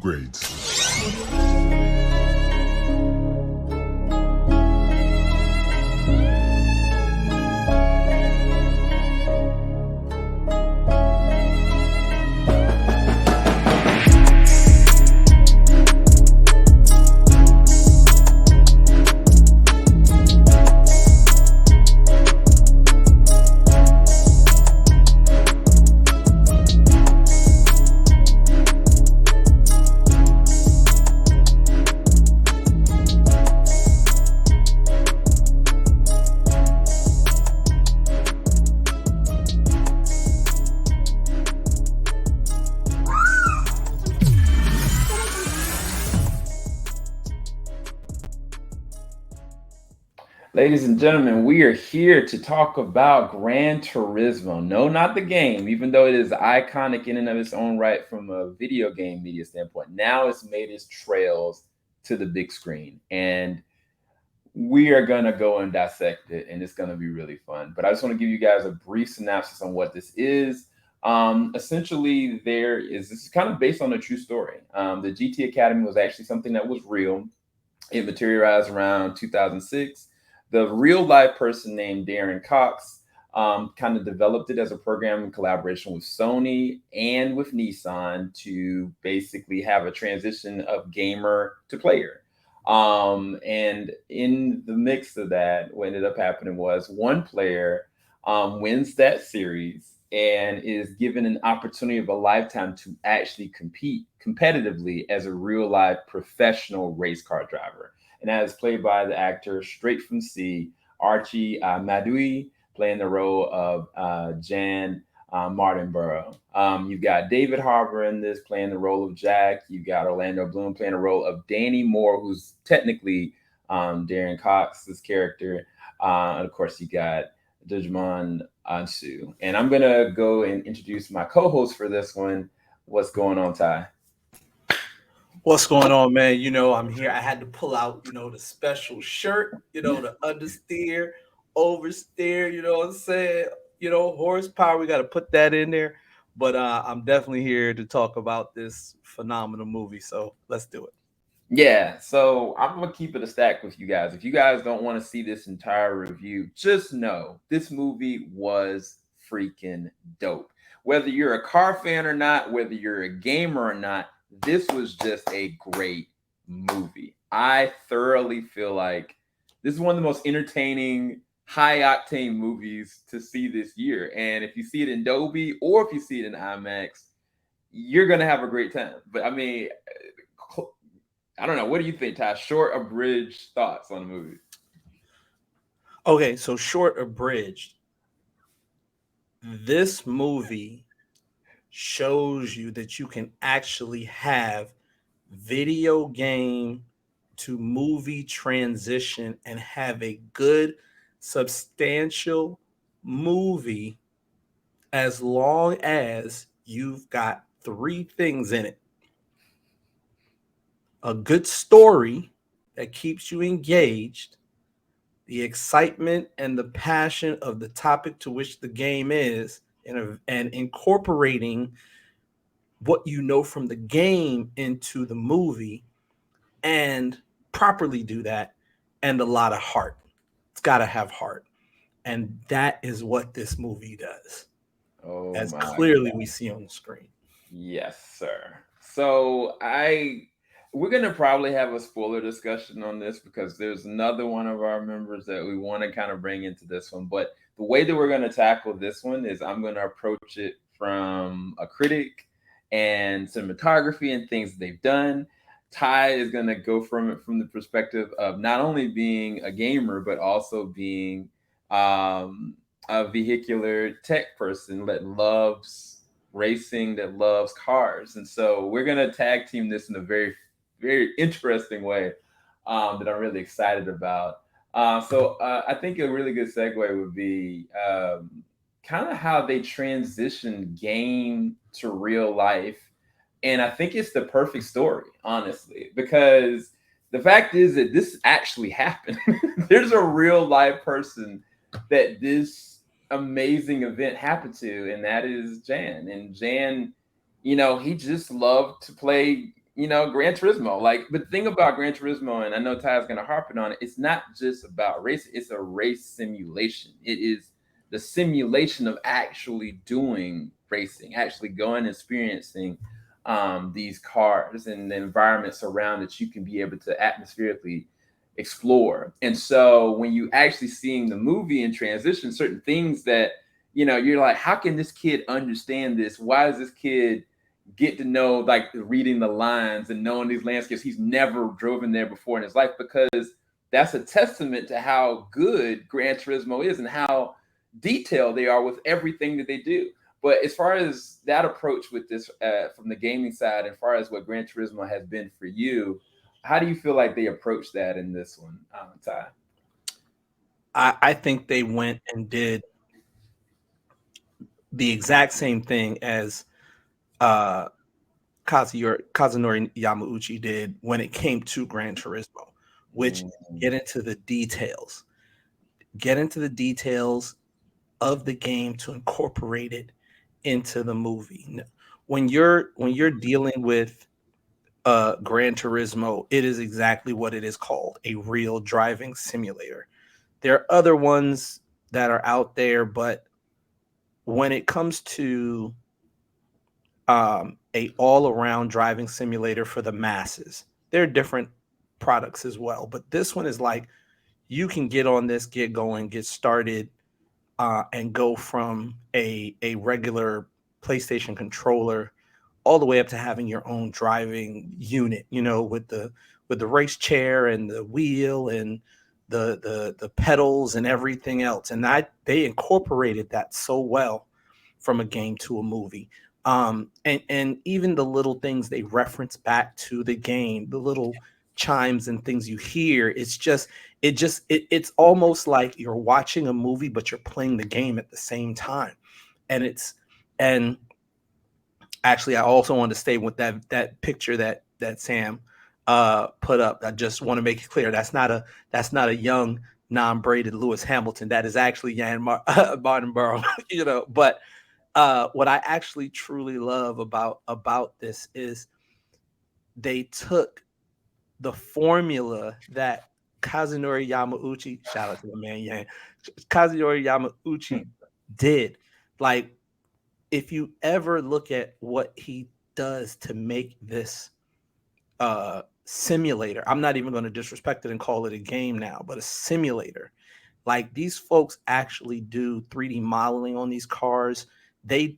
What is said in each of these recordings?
upgrades. Ladies and gentlemen, we are here to talk about Gran Turismo. No, not the game, even though it is iconic in and of its own right from a video game media standpoint. Now it's made its trails to the big screen. And we are going to go and dissect it, and it's going to be really fun. But I just want to give you guys a brief synopsis on what this is. Essentially, this is kind of based on a true story. The GT Academy was actually something that was real. It materialized around 2006. The real life person named Darren Cox kind of developed it as a program in collaboration with Sony and with Nissan to basically have a transition of gamer to player. And in the mix of that, what ended up happening was one player wins that series and is given an opportunity of a lifetime to actually compete competitively as a real life professional race car driver. And that is played by the actor straight from sea, Archie Madekwe, playing the role of Jann Mardenborough. You've got David Harbour in this playing the role of Jack. You've got Orlando Bloom playing the role of Danny Moore, who's technically Darren Cox's character. And of course, you got Djimon Hounsou. And I'm going to go and introduce my co-host for this one. What's going on, Ty? What's going on, man? I'm here. I had to pull out, the special shirt, the understeer, oversteer, you know what I'm saying? Horsepower, we got to put that in there. But I'm definitely here to talk about this phenomenal movie. So let's do it. Yeah, so I'm going to keep it a stack with you guys. If you guys don't want to see this entire review, just know this movie was freaking dope. Whether you're a car fan or not, whether you're a gamer or not, this was just a great movie. I thoroughly feel like this is one of the most entertaining, high-octane movies to see this year. And if you see it in Dolby or if you see it in IMAX, you're going to have a great time. But, I mean, I don't know. What do you think, Ty? Short, abridged thoughts on the movie? Okay, so short, abridged. This movie shows you that you can actually have video game to movie transition and have a good, substantial movie as long as you've got three things in it. A good story that keeps you engaged, the excitement and the passion of the topic to which the game is, and incorporating what you know from the game into the movie and properly do that, and a lot of heart. It's got to have heart. And that is what this movie does. Oh, as clearly we see on the screen. Yes, sir. So we're going to probably have a spoiler discussion on this because there's another one of our members that we want to kind of bring into this one. But the way that we're going to tackle this one is I'm going to approach it from a critic and cinematography and things they've done. Ty is going to go from it from the perspective of not only being a gamer, but also being a vehicular tech person that loves racing, that loves cars. And so we're going to tag team this in a very, very interesting way that I'm really excited about. So I think a really good segue would be kind of how they transition game to real life. And I think it's the perfect story, honestly, because the fact is that this actually happened. There's a real life person that this amazing event happened to, and that is Jann. And Jann, he just loved to play, you know, Gran Turismo. Like, but the thing about Gran Turismo, and I know Ty's going to harp on it, it's not just about racing. It's a race simulation. It is the simulation of actually doing racing, actually going and experiencing these cars and the environments around that you can be able to atmospherically explore. And so when you actually seeing the movie in transition, certain things that, you know, you're like, how can this kid understand this? Why does this kid get to know, like, reading the lines and knowing these landscapes? He's never driven there before in his life, because that's a testament to how good Gran Turismo is and how detailed they are with everything that they do. But as far as that approach with this from the gaming side, and as far as what Gran Turismo has been for you, how do you feel like they approached that in this one, Ty? I think they went and did the exact same thing as Kazunori Yamauchi did when it came to Gran Turismo, which get into the details. Get into the details of the game to incorporate it into the movie. When you're dealing with Gran Turismo, it is exactly what it is called, a real driving simulator. There are other ones that are out there, but when it comes to a all-around driving simulator for the masses, there are different products as well. But this one is like, you can get on this, get going, get started, and go from a regular PlayStation controller all the way up to having your own driving unit, you know, with the race chair and the wheel and the pedals and everything else. And they incorporated that so well from a game to a movie. And even the little things they reference back to the game, the little chimes and things you hear, it's almost like you're watching a movie, but you're playing the game at the same time. And actually, I also want to stay with that picture that Sam put up. I just want to make it clear that's not a young non-braided Lewis Hamilton. That is actually Jann Mardenborough. You know, but what I actually truly love about this is they took the formula that Kazunori Yamauchi, shout out to the man Jann, Kazunori Yamauchi did. Like, if you ever look at what he does to make this simulator, I'm not even going to disrespect it and call it a game now, but a simulator. Like, these folks actually do 3D modeling on these cars. They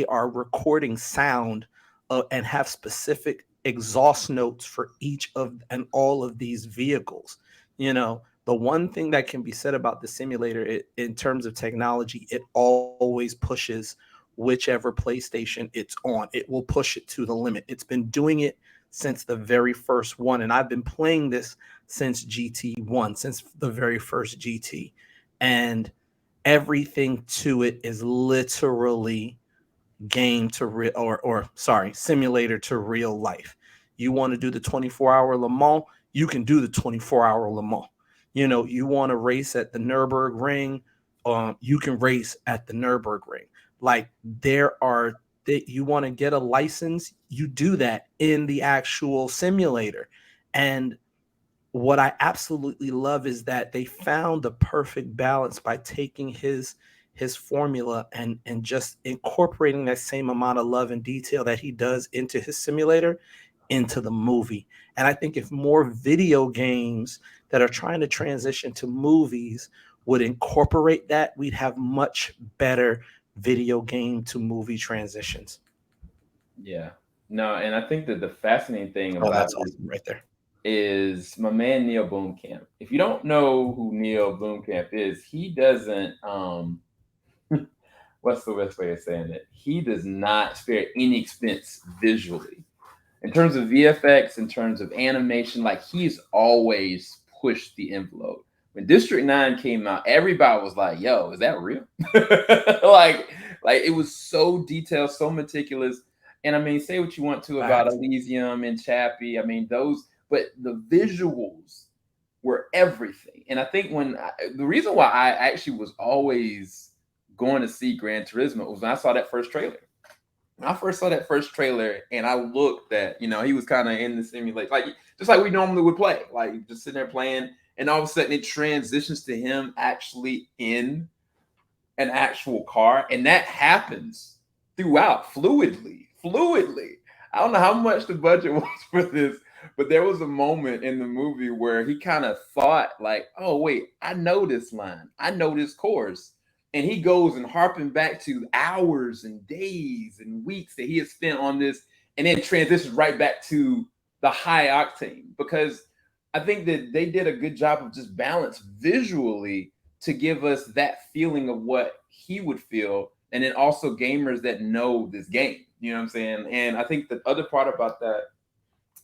are recording sound and have specific exhaust notes for each of and all of these vehicles. You know, the one thing that can be said about the simulator in terms of technology, it always pushes whichever PlayStation it's on. It will push it to the limit. It's been doing it since the very first one, and I've been playing this since GT1, since the very first GT, and everything to it is literally game to real, or sorry, simulator to real life. You want to do the 24-hour Le Mans, you can do the 24-hour Le Mans. You know, you want to race at the Nürburgring, you can race at the Nürburgring. Like, you want to get a license, you do that in the actual simulator. And what I absolutely love is that they found the perfect balance by taking his formula and just incorporating that same amount of love and detail that he does into his simulator into the movie. And I think if more video games that are trying to transition to movies would incorporate that, we'd have much better video game to movie transitions. Yeah. No, and I think that the fascinating thing about that's awesome right there is my man Neill Blomkamp. If you don't know who Neill Blomkamp is, he doesn't what's the best way of saying it? He does not spare any expense visually. In terms of VFX, in terms of animation, like, he's always pushed the envelope. When District 9 came out, everybody was like, yo, is that real? like it was so detailed, so meticulous. And I mean, say what you want to about Elysium and Chappie. I mean, but the visuals were everything. And I think the reason why I actually was always going to see Gran Turismo was when I saw that first trailer. when I first saw that first trailer and I looked at, he was kind of in the simulation, like just like we normally would play, like just sitting there playing, and all of a sudden it transitions to him actually in an actual car, and that happens throughout fluidly. I don't know how much the budget was for this, but there was a moment in the movie where he kind of thought like, oh wait, I know this line, I know this chorus, and he goes and harping back to hours and days and weeks that he has spent on this, and then transitions right back to the high octane, because I think that they did a good job of just balance visually to give us that feeling of what he would feel, and then also gamers that know this game. You know what I'm saying? And I think the other part about that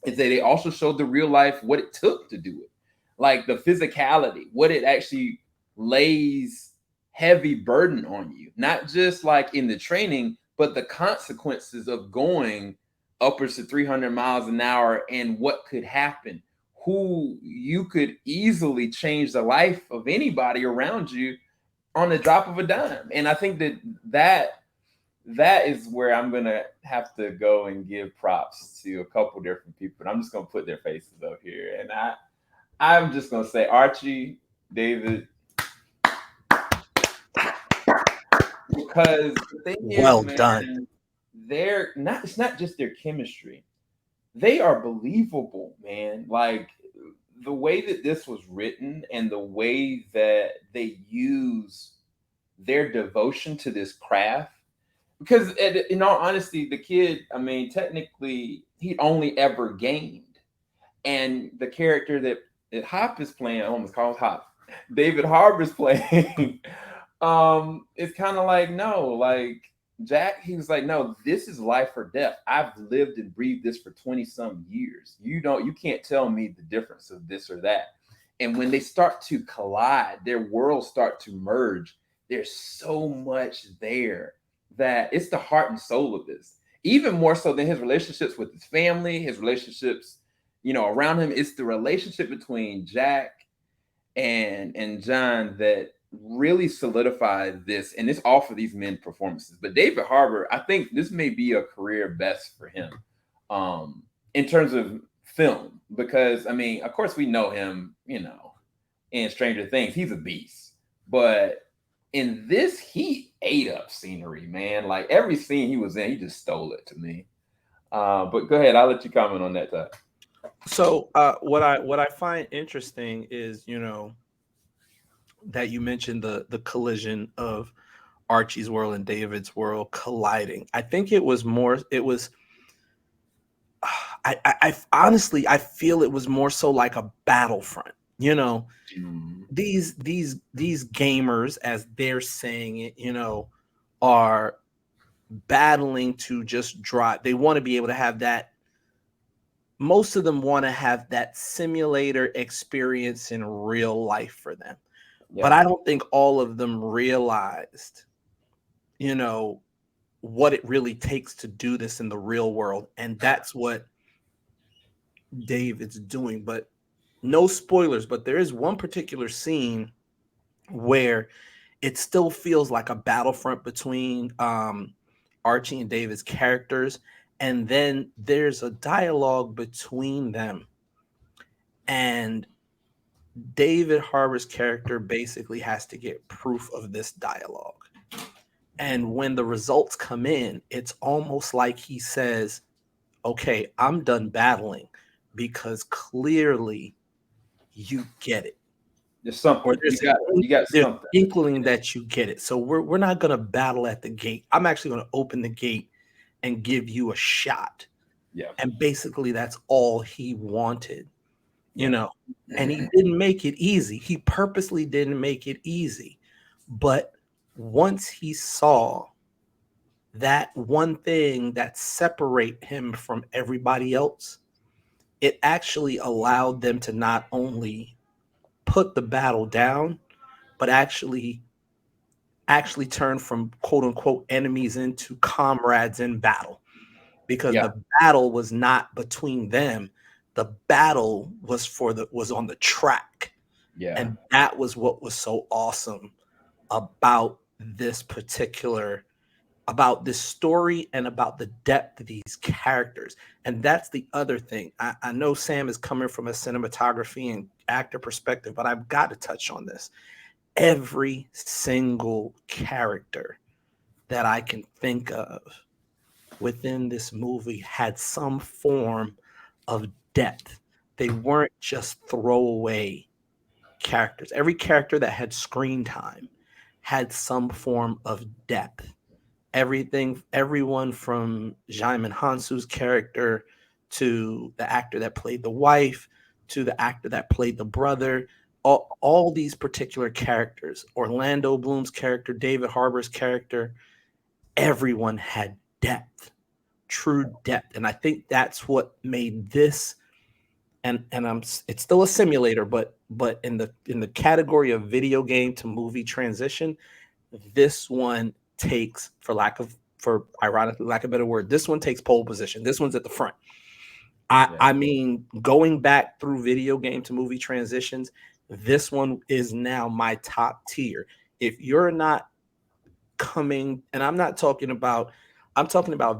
is that they also showed the real life what it took to do it, like the physicality, what it actually lays heavy burden on you, not just like in the training, but the consequences of going upwards to 300 miles an hour and what could happen, who you could easily change the life of anybody around you on the drop of a dime. And I think that is where I'm gonna have to go and give props to a couple different people. And I'm just gonna put their faces up here. And I'm just gonna say Archie, David, because the thing Well is, man, done. it's not just their chemistry. They are believable, man. Like the way that this was written and the way that they use their devotion to this craft, because in all honesty, the kid, I mean, technically he only ever gained, and the character that Hop is playing, I almost call Hop, David Harbour's playing, it's kind of like, no, like Jack, he was like, no, this is life or death. I've lived and breathed this for 20 some years. You can't tell me the difference of this or that. And when they start to collide, their worlds start to merge. There's so much there that it's the heart and soul of this. Even more so than his relationships with his family, his relationships, around him. It's the relationship between Jack and Jann that really solidified this, and it's all for these men performances. But David Harbour, I think this may be a career best for him, in terms of film, because I mean, of course, we know him, in Stranger Things, he's a beast, but in this, he ate up scenery, man. Like every scene he was in, he just stole it to me. But go ahead, I'll let you comment on that, Todd. So what I find interesting is, that you mentioned the collision of Archie's world and David's world colliding. I think it was I honestly, I feel it was more so like a battlefront. These gamers, as they're saying it, are battling to just drive. They want to be able to have that. Most of them want to have that simulator experience in real life for them. Yeah. But I don't think all of them realized, what it really takes to do this in the real world. And that's what David's doing. But no spoilers, but there is one particular scene where it still feels like a battlefront between Archie and David's characters. And then there's a dialogue between them. And David Harbour's character basically has to get proof of this dialogue. And when the results come in, it's almost like he says, okay, I'm done battling because clearly you get it. There's something. You got something. Inkling that you get it. So we're not going to battle at the gate. I'm actually going to open the gate and give you a shot. Yeah. And basically that's all he wanted, and he didn't make it easy. He purposely didn't make it easy. But once he saw that one thing that separate him from everybody else, it actually allowed them to not only put the battle down, but actually turn from quote unquote enemies into comrades in battle, because the battle was not between them. The battle was was on the track. Yeah. And that was what was so awesome about this particular about this story and about the depth of these characters. And that's the other thing. I know Sam is coming from a cinematography and actor perspective, but I've got to touch on this. Every single character that I can think of within this movie had some form of depth. They weren't just throwaway characters. Every character that had screen time had some form of depth. Everyone from Djimon Hounsou's character to the actor that played the wife to the actor that played the brother, all these particular characters, Orlando Bloom's character, David Harbour's character, everyone had depth, true depth. And I think that's what made this, and it's still a simulator, but in the category of video game to movie transition, this one takes, for ironically lack of a better word, this one takes pole position. This one's at the front. I mean, going back through video game to movie transitions, this one is now my top tier. If you're not coming, and I'm talking about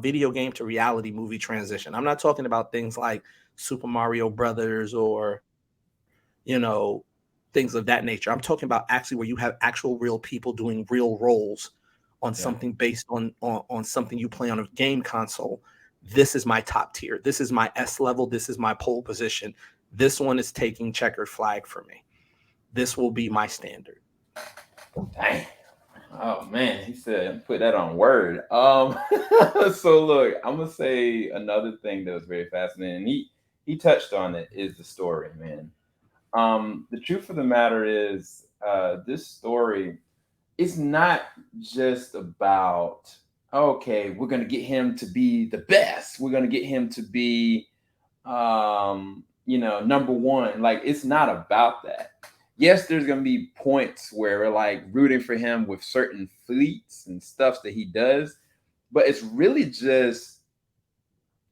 video game to reality movie transition. I'm not talking about things like Super Mario Brothers or, things of that nature. I'm talking about actually where you have actual real people doing real roles on something based on something you play on a game console. This is my top tier. This is my S level. This is my pole position. This one is taking checkered flag for me. This will be my standard. Dang. Oh man, he said put that on Word. So look, I'm gonna say another thing that was very fascinating. He touched on it, is the story, man. The truth of the matter is, this story is not just about, okay, we're gonna get him to be the best. We're gonna get him to be, number one. Like, it's not about that. Yes, there's going to be points where we're like rooting for him with certain fleets and stuff that he does, but it's really just,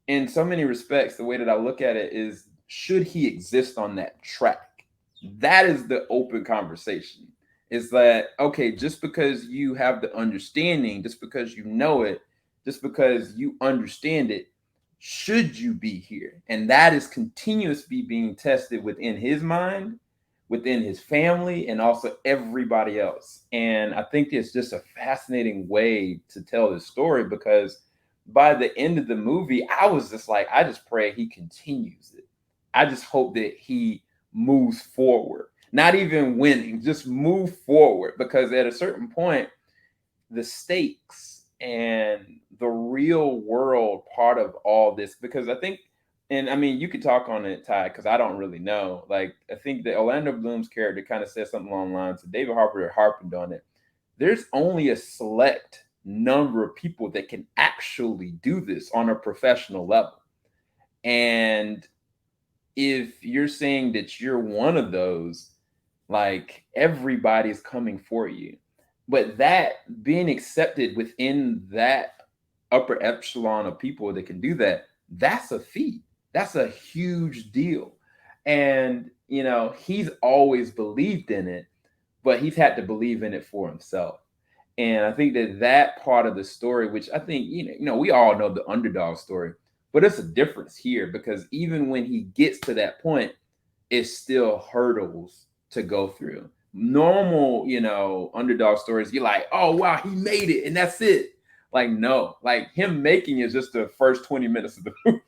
in so many respects, the way that I look at it is, should he exist on that track? That is the open conversation. Is that, okay, just because you have the understanding, just because you know it, just because you understand it, should you be here? And that is continuously being tested within his mind, within his family, and also everybody else. And I think it's just a fascinating way to tell this story, because by the end of the movie, I was just like, I just pray he continues it. I just hope that he moves forward, not even winning, just move forward, because at a certain point, the stakes and the real world part of all this, because I think, and I mean, you could talk on it, Ty, because I don't really know. Like, I think that Orlando Bloom's character kind of said something along the lines, so David Harbour harped on it. There's only a select number of people that can actually do this on a professional level. And if you're saying that you're one of those, like, everybody's coming for you. But that being accepted within that upper echelon of people that can do that, that's a feat. That's a huge deal. And, he's always believed in it, but he's had to believe in it for himself. And I think that part of the story, which I think, we all know the underdog story, but it's a difference here, because even when he gets to that point, it's still hurdles to go through. Normal, underdog stories, you're like, oh, wow, he made it, and that's it. Like, no, like, him making is just the first 20 minutes of the movie.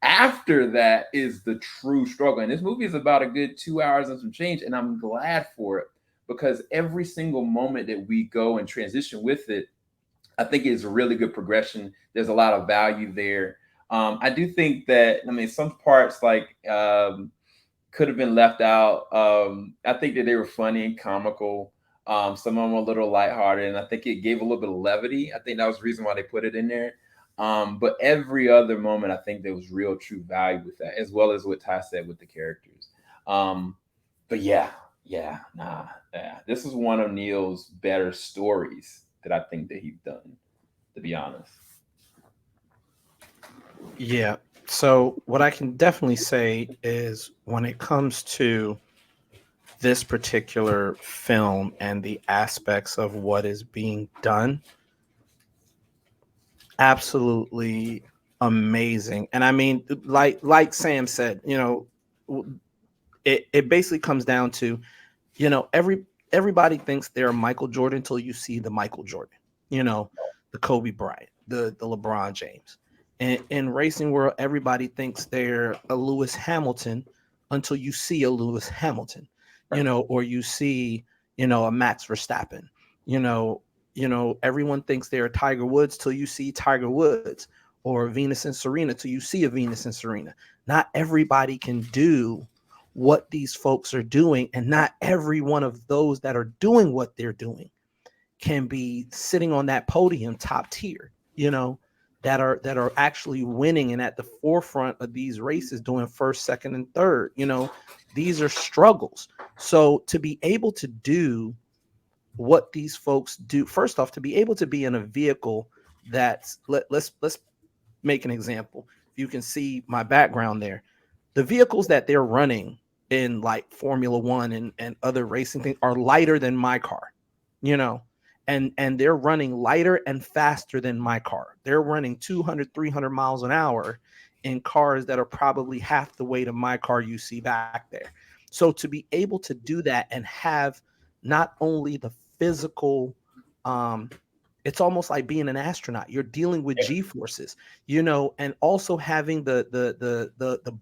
After that is the true struggle. And this movie is about a good 2 hours and some change. And I'm glad for it, because every single moment that we go and transition with it, I think is a really good progression. There's a lot of value there. I do think that, some parts could have been left out. I think that they were funny and comical. Some of them were a little lighthearted, and I think it gave a little bit of levity. I think that was the reason why they put it in there. But every other moment, I think there was real true value with that, as well as what Ty said with the characters. But this is one of Neill's better stories that I think that he's done, to be honest. Yeah. So what I can definitely say is, when it comes to this particular film and the aspects of what is being done, Absolutely amazing. And I mean, like Sam said, it basically comes down to, everybody thinks they're Michael Jordan until you see the Michael Jordan, the Kobe Bryant, the LeBron James. And in racing world, everybody thinks they're a Lewis Hamilton until you see a Lewis Hamilton, or you see, a Max Verstappen, you know, everyone thinks they're Tiger Woods till you see Tiger Woods, or Venus and Serena till you see a Venus and Serena. Not everybody can do what these folks are doing, and not every one of those that are doing what they're doing can be sitting on that podium top tier, that are actually winning and at the forefront of these races doing first, second, and third. These are struggles. So to be able to do what these folks do, first off, to be able to be in a vehicle that's let's make an example. You can see my background there. The vehicles that they're running in like Formula One and other racing things are lighter than my car, you know, and they're running lighter and faster than my car. They're running 200, 300 miles an hour in cars that are probably half the weight of my car you see back there. So to be able to do that and have not only the physical, um, it's almost like being an astronaut. You're dealing with Yeah. G forces, and also having the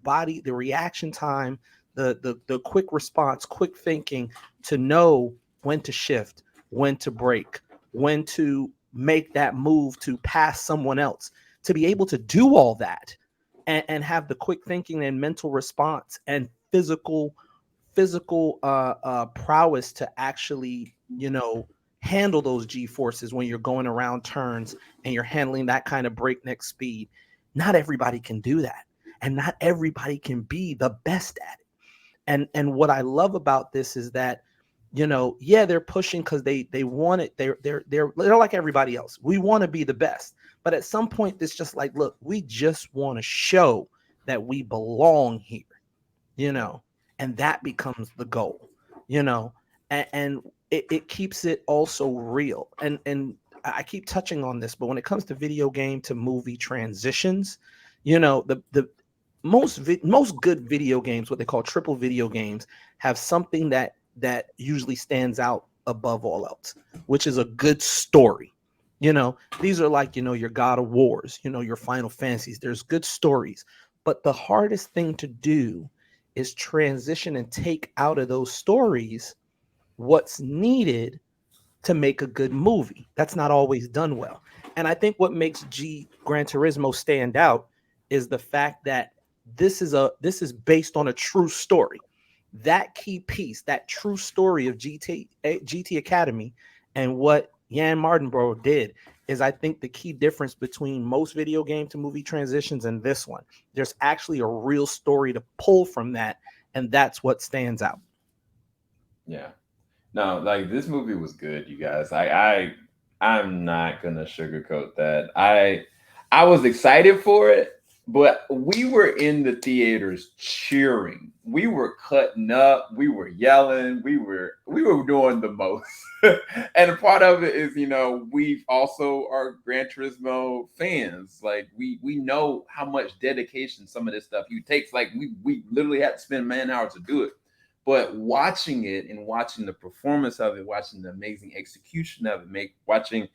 body, the reaction time, the quick response, quick thinking to know when to shift, when to break, when to make that move to pass someone else. To be able to do all that and have the quick thinking and mental response and physical prowess to actually, handle those G forces when you're going around turns and you're handling that kind of breakneck speed. Not everybody can do that. And not everybody can be the best at it. And what I love about this is that, yeah, they're pushing because they want it. They're like everybody else. We want to be the best. But at some point, it's just like, look, we just want to show that we belong here, and that becomes the goal, and it keeps it also real. And I keep touching on this, but when it comes to video game to movie transitions, the most good video games, what they call triple video games, have something that usually stands out above all else, which is a good story. These are like, your God of Wars, your Final Fantasies. There's good stories, but the hardest thing to do is transition and take out of those stories what's needed to make a good movie. That's not always done well. And I think what makes Gran Turismo stand out is the fact that this is based on a true story. That key piece, that true story of GT Academy, and what Jann Mardenborough did is, I think, the key difference between most video game to movie transitions and this one. There's actually a real story to pull from that, and that's what stands out. Yeah. No, like this movie was good, you guys. I'm not gonna sugarcoat that. I was excited for it, but we were in the theaters cheering. We were cutting up, we were yelling, we were doing the most. And a part of it is, we also are Gran Turismo fans. Like we know how much dedication some of this stuff you takes. Like we literally had to spend man hours to do it. But watching it and watching the performance of it, watching the amazing execution of it, watching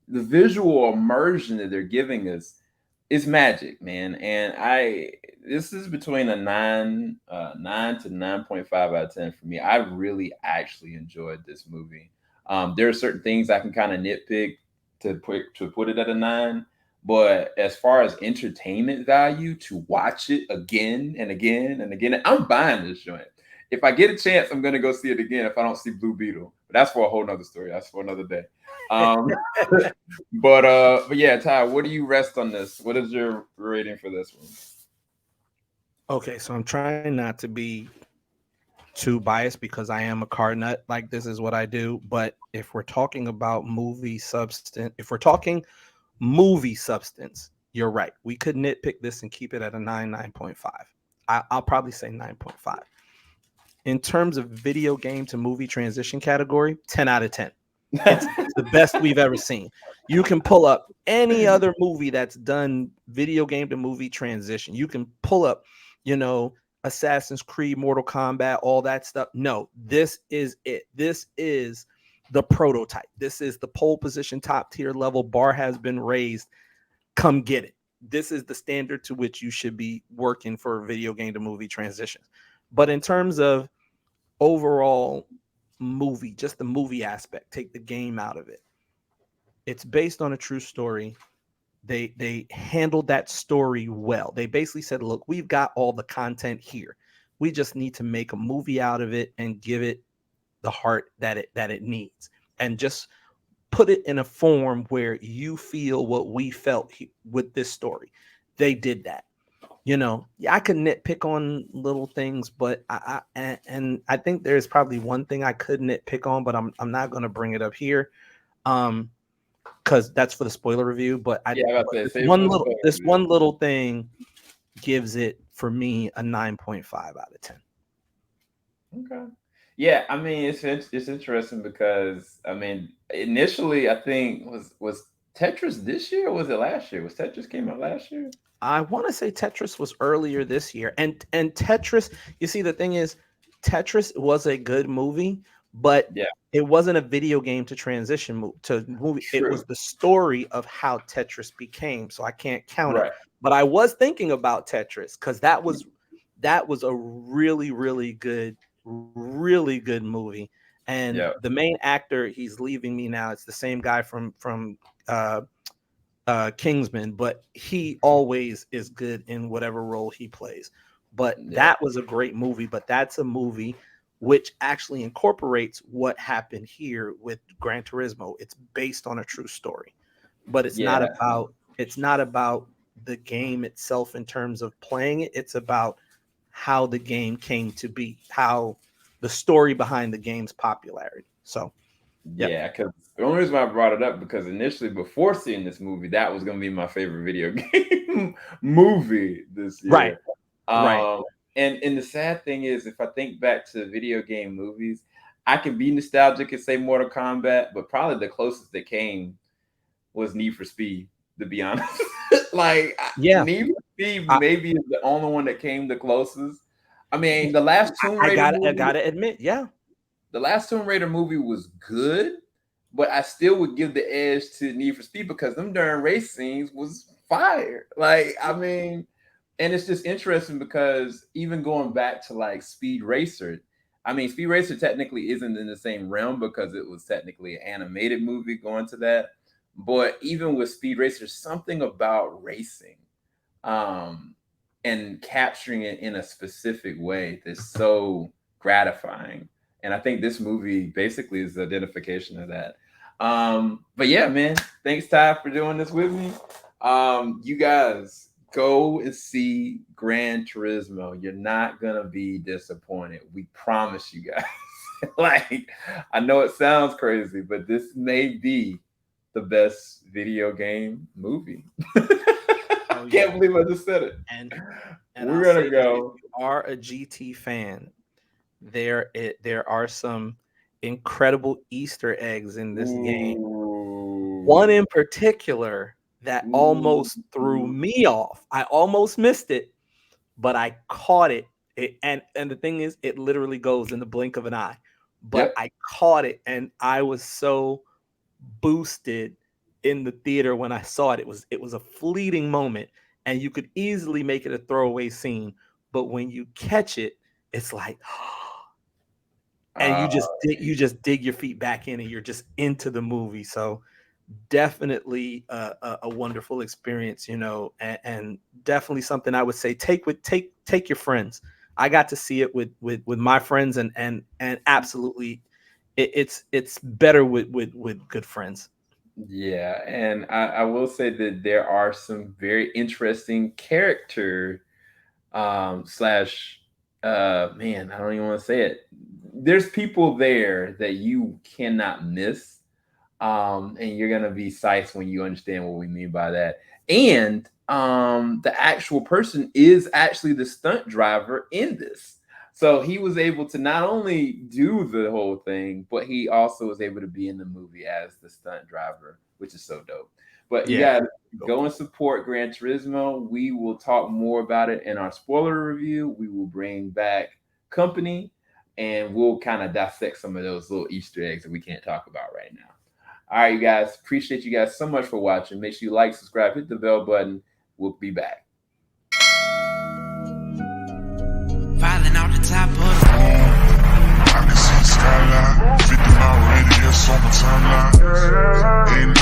the visual immersion that they're giving us, is magic, man. And this is between a 9 to 9.5 out of 10 for me. I really actually enjoyed this movie. There are certain things I can kind of nitpick to put it at a 9. But as far as entertainment value, to watch it again and again and again, I'm buying this joint. If I get a chance, I'm gonna go see it again if I don't see Blue Beetle. But that's for a whole nother story. That's for another day. Um, but yeah, Ty, what do you rest on this? What is your rating for this one? Okay, so I'm trying not to be too biased because I am a car nut. Like, this is what I do. But if we're talking about movie substance, if we're talking movie substance, you're right. We could nitpick this and keep it at a 9.5. I'll probably say 9.5. In terms of video game to movie transition category, 10 out of 10. It's the best we've ever seen. You can pull up any other movie that's done video game to movie transition. You can pull up, Assassin's Creed, Mortal Kombat, all that stuff. No, this is it. This is the prototype. This is the pole position, top tier level. Bar has been raised. Come get it. This is the standard to which you should be working for video game to movie transitions. But in terms of overall movie, just the movie aspect, take the game out of it. It's based on a true story. They handled that story well. They basically said, look, we've got all the content here. We just need to make a movie out of it and give it the heart that it needs, and just put it in a form where you feel what we felt with this story. They did that. I could nitpick on little things, but I think there's probably one thing I could nitpick on, but I'm not going to bring it up here, because that's for the spoiler review. But this one little thing gives it, for me, a 9.5 out of 10. Okay. Yeah, I mean, it's interesting because, I mean, initially I think was Tetris this year or was it last year? Was Tetris came out last year? I want to say Tetris was earlier this year. And Tetris, you see, the thing is, Tetris was a good movie, but it wasn't a video game to transition to movie. True. It was the story of how Tetris became. So I can't count it. But I was thinking about Tetris because that was a really, really good movie. And the main actor, he's leaving me now. It's the same guy from Kingsman, but he always is good in whatever role he plays. But that was a great movie. But that's a movie which actually incorporates what happened here with Gran Turismo. It's based on a true story, but it's not about the game itself in terms of playing it. It's about how the game came to be, how the story behind the game's popularity. So, because the only reason I brought it up, because initially, before seeing this movie, that was going to be my favorite video game movie this year. Right. And the sad thing is, if I think back to video game movies, I can be nostalgic and say Mortal Kombat, but probably the closest that came was Need for Speed, to be honest. Need for Speed maybe is the only one that came the closest. I mean, the last Tomb Raider movie, I gotta admit, the last Tomb Raider movie was good, but I still would give the edge to Need for Speed because them darn race scenes was fire. And it's just interesting because even going back to Speed Racer, I mean, Speed Racer technically isn't in the same realm because it was technically an animated movie going to that. But even with Speed Racer, something about racing and capturing it in a specific way that's so gratifying. And I think this movie basically is the identification of that. But yeah, man, thanks, Ty, for doing this with me. You guys, go and see Gran Turismo. You're not going to be disappointed. We promise you guys. I know it sounds crazy, but this may be the best video game movie. I can't believe I just said it. And we're going to go. If you are a GT fan, there are some incredible Easter eggs in this game. One in particular that almost threw me off. I almost missed it, but I caught it. And the thing is, it literally goes in the blink of an eye. But I caught it, and I was so boosted in the theater when I saw it. It was a fleeting moment, and you could easily make it a throwaway scene. But when you catch it, it's like, and you just dig your feet back in, and you're just into the movie. So definitely a wonderful experience, and definitely something I would say take your friends. I got to see it with my friends, and absolutely it's better with good friends. Yeah, and I will say that there are some very interesting character slash man, I don't even want to say it. There's people there that you cannot miss. And you're gonna be psyched when you understand what we mean by that. And the actual person is actually the stunt driver in this. So he was able to not only do the whole thing, but he also was able to be in the movie as the stunt driver, which is so dope. But you gotta go and support Gran Turismo. We will talk more about it in our spoiler review. We will bring back company, and we'll kind of dissect some of those little Easter eggs that we can't talk about right now. All right, you guys. Appreciate you guys so much for watching. Make sure you like, subscribe, hit the bell button. We'll be back. Falling off the top